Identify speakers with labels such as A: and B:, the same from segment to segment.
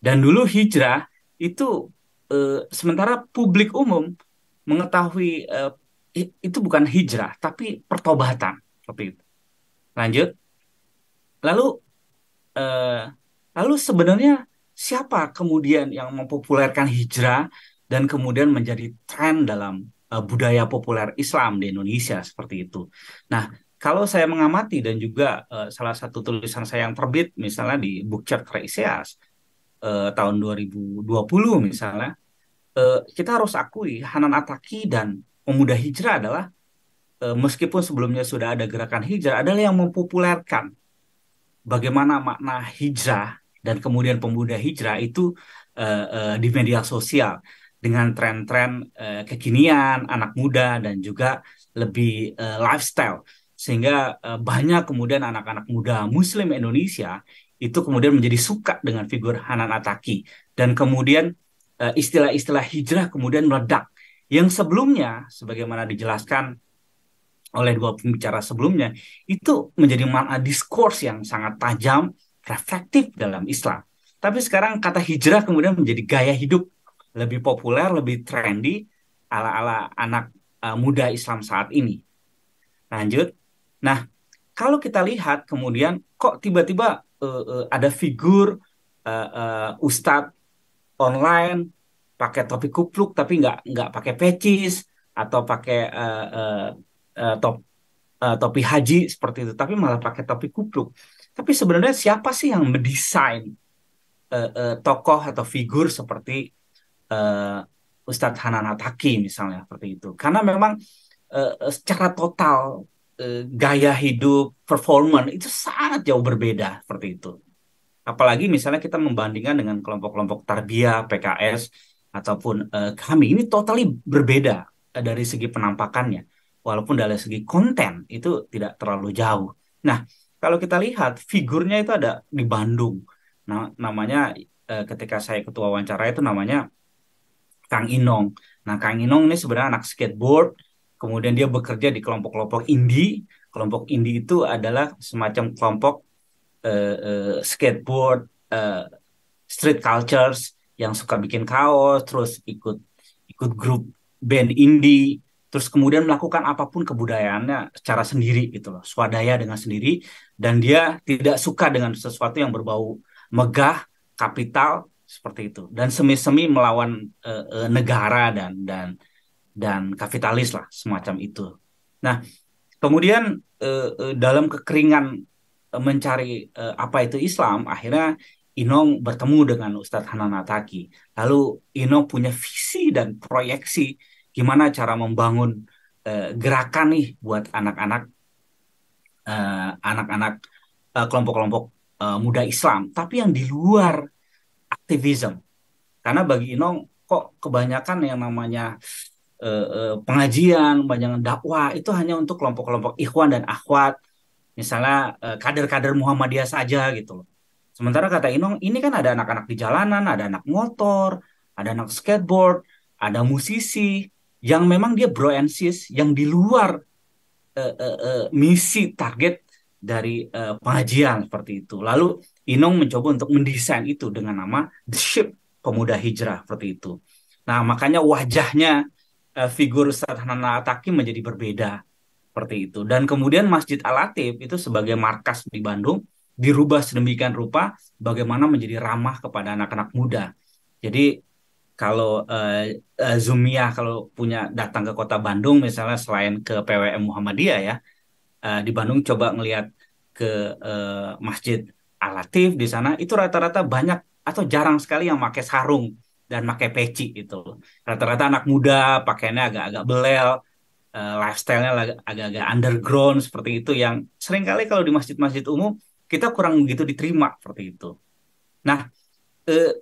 A: Dan dulu hijrah itu sementara publik umum mengetahui itu bukan hijrah, tapi pertobatan. Seperti itu. Lanjut. Lalu eh, lalu sebenarnya siapa kemudian yang mempopulerkan hijrah dan kemudian menjadi tren dalam budaya populer Islam di Indonesia seperti itu. Nah, kalau saya mengamati dan juga salah satu tulisan saya yang terbit misalnya di Book Chapter Iseas tahun 2020 misalnya, kita harus akui Hanan Ataki dan Pemuda Hijrah adalah meskipun sebelumnya sudah ada gerakan hijrah adalah yang mempopulerkan bagaimana makna hijrah dan kemudian pemuda hijrah itu di media sosial dengan tren-tren kekinian, anak muda dan juga lebih lifestyle sehingga banyak kemudian anak-anak muda Muslim Indonesia itu kemudian menjadi suka dengan figur Hanan Ataki dan kemudian istilah-istilah hijrah kemudian meledak yang sebelumnya sebagaimana dijelaskan oleh dua pembicara sebelumnya, itu menjadi makna diskurs yang sangat tajam, reflektif dalam Islam. Tapi sekarang kata hijrah kemudian menjadi gaya hidup lebih populer, lebih trendy ala-ala anak muda Islam saat ini. Lanjut. Nah, kalau kita lihat kemudian kok tiba-tiba ada figur ustadz online pakai topi kupluk tapi nggak pakai pecis atau pakai top topi haji seperti itu, tapi malah pakai topi kupluk. Tapi sebenarnya siapa sih yang mendesain tokoh atau figur seperti uh, Ustadz Hanan Attaqi misalnya seperti itu? Karena memang secara total gaya hidup, performance itu sangat jauh berbeda seperti itu. Apalagi misalnya kita membandingkan dengan kelompok-kelompok Tarbiyah, PKS, ataupun kami ini totally berbeda dari segi penampakannya. Walaupun dari segi konten itu tidak terlalu jauh. Nah, kalau kita lihat figurnya itu ada di Bandung. Nah, namanya ketika saya ketua wawancara itu namanya Kang Inong. Nah, Kang Inong ini sebenarnya anak skateboard. Kemudian dia bekerja di kelompok-kelompok indie. Kelompok indie itu adalah semacam kelompok skateboard, eh, street cultures yang suka bikin kaos, terus ikut ikut grup band indie, terus kemudian melakukan apapun kebudayaannya secara sendiri gitu loh, swadaya dengan sendiri, dan dia tidak suka dengan sesuatu yang berbau megah, kapital seperti itu, dan semi-semi melawan negara dan kapitalis lah semacam itu. Nah, kemudian dalam kekeringan mencari apa itu Islam, akhirnya Inong bertemu dengan Ustadz Hanan Attaqi. Lalu Inong punya visi dan proyeksi gimana cara membangun gerakan nih buat anak-anak kelompok-kelompok muda Islam, tapi yang di luar aktivisme. Karena bagi Inong kok kebanyakan yang namanya pengajian, banyak dakwah itu hanya untuk kelompok-kelompok ikhwan dan akhwat, misalnya kader-kader Muhammadiyah saja gitu loh. Sementara kata Inong, ini kan ada anak-anak di jalanan, ada anak motor, ada anak skateboard, ada musisi yang memang dia bro and sis yang di luar misi target dari pengajian seperti itu. Lalu Inong mencoba untuk mendesain itu dengan nama The Ship Pemuda Hijrah seperti itu. Nah, makanya wajahnya figur Ustadz Hanan Attaqi menjadi berbeda seperti itu. Dan kemudian Masjid Al-Latif itu sebagai markas di Bandung dirubah sedemikian rupa bagaimana menjadi ramah kepada anak-anak muda. Jadi kalau Zumiyah kalau punya datang ke kota Bandung misalnya selain ke PWM Muhammadiyah ya, di Bandung coba ngelihat ke Masjid Al-Latif di sana itu rata-rata banyak atau jarang sekali yang pakai sarung dan pakai peci itu. Rata-rata anak muda pakaiannya agak-agak belel, lifestyle-nya agak-agak underground seperti itu yang seringkali kalau di masjid-masjid umum kita kurang begitu diterima seperti itu. Nah,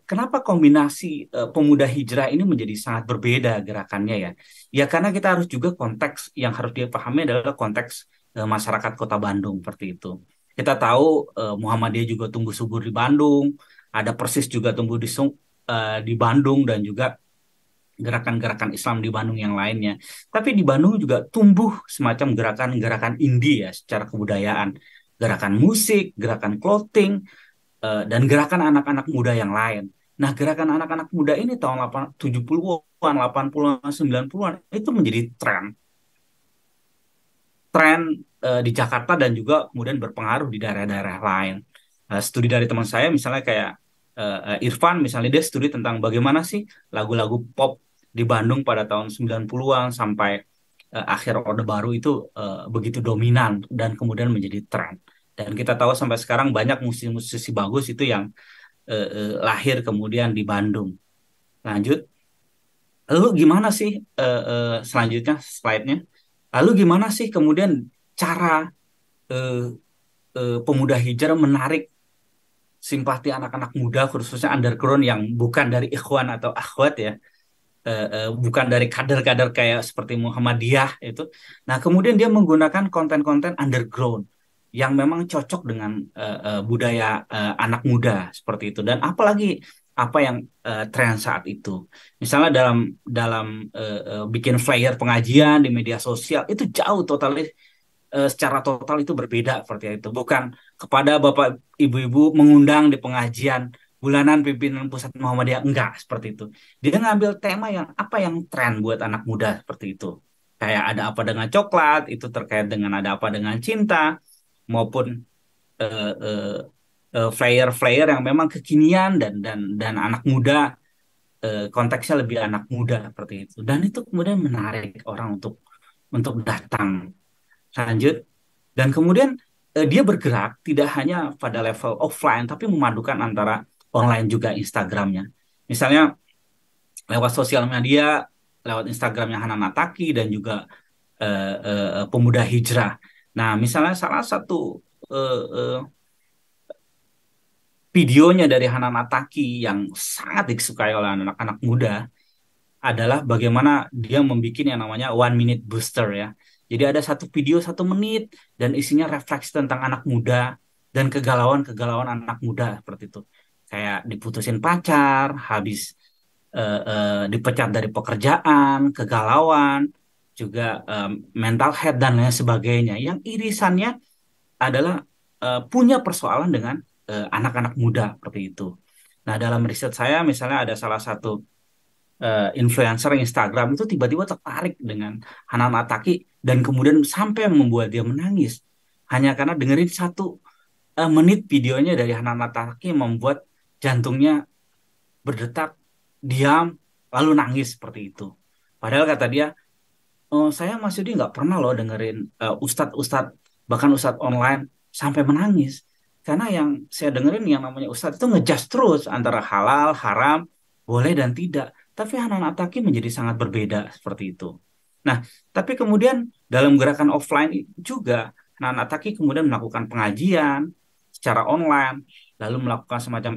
A: kenapa kombinasi pemuda hijrah ini menjadi sangat berbeda gerakannya ya? Ya karena kita harus juga konteks yang harus dipahami adalah konteks masyarakat Kota Bandung seperti itu. Kita tahu Muhammadiyah juga tumbuh subur di Bandung, ada Persis juga tumbuh di Bandung dan juga gerakan-gerakan Islam di Bandung yang lainnya. Tapi di Bandung juga tumbuh semacam gerakan-gerakan indie ya secara kebudayaan, gerakan musik, gerakan clothing, dan gerakan anak-anak muda yang lain. Nah, gerakan anak-anak muda ini tahun 70-an, 80-an, 90-an itu menjadi tren di Jakarta dan juga kemudian berpengaruh di daerah-daerah lain. Studi dari teman saya misalnya kayak Irfan misalnya dia studi tentang bagaimana sih lagu-lagu pop di Bandung pada tahun 90-an sampai akhir Orde Baru itu begitu dominan dan kemudian menjadi tren. Dan kita tahu sampai sekarang banyak musisi-musisi bagus itu yang lahir kemudian di Bandung. Lanjut, lalu gimana sih selanjutnya slide-nya? Lalu gimana sih kemudian cara eh, pemuda hijrah menarik simpati anak-anak muda khususnya underground yang bukan dari ikhwan atau akhwat ya, bukan dari kader-kader kayak seperti Muhammadiyah itu. Nah, kemudian dia menggunakan konten-konten underground yang memang cocok dengan budaya anak muda seperti itu. Dan apalagi apa yang tren saat itu. Misalnya dalam dalam bikin flyer pengajian di media sosial itu jauh total secara total itu berbeda seperti itu. Bukan kepada Bapak Ibu-ibu mengundang di pengajian bulanan pimpinan pusat Muhammadiyah, enggak seperti itu. Dia ngambil tema yang apa yang tren buat anak muda seperti itu. Kayak ada apa dengan coklat, itu terkait dengan ada apa dengan cinta, maupun eh, eh, flyer-flyer yang memang kekinian dan anak muda, konteksnya lebih anak muda seperti itu. Dan itu kemudian menarik orang untuk datang. Lanjut. Dan kemudian dia bergerak tidak hanya pada level offline, tapi memadukan antara online juga Instagramnya. Misalnya lewat sosial media, lewat Instagramnya Hanan Ataki dan juga pemuda hijrah. Nah, misalnya salah satu eh, eh, videonya dari Hanan Ataki yang sangat disukai oleh anak-anak muda adalah bagaimana dia membuat yang namanya one minute booster ya. Jadi ada satu video 1 menit dan isinya refleksi tentang anak muda dan kegalauan-kegalauan anak muda seperti itu. Kayak diputusin pacar, habis dipecat dari pekerjaan, kegalauan, juga mental health dan lain sebagainya. Yang irisannya adalah punya persoalan dengan anak-anak muda seperti itu. Nah, dalam riset saya misalnya ada salah satu influencer Instagram itu tiba-tiba tertarik dengan Hanan Ataki dan kemudian sampai membuat dia menangis hanya karena dengerin 1 menit videonya dari Hanan Ataki membuat jantungnya berdetak, diam, lalu nangis seperti itu. Padahal kata dia, oh, saya Mas Yudi nggak pernah loh dengerin ustadz-ustadz, bahkan ustadz online sampai menangis. Karena yang saya dengerin yang namanya ustadz itu ngejudge terus antara halal, haram, boleh dan tidak. Tapi Hanan Ataki menjadi sangat berbeda seperti itu. Nah, tapi kemudian dalam gerakan offline juga, Hanan Ataki kemudian melakukan pengajian secara online, lalu melakukan semacam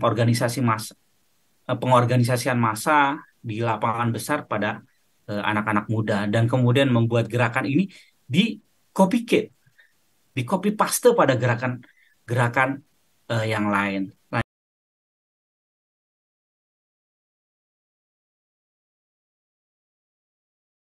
A: pengorganisasian massa di lapangan besar pada anak-anak muda dan kemudian membuat gerakan ini di copycat, di copy paste pada gerakan-gerakan yang lain.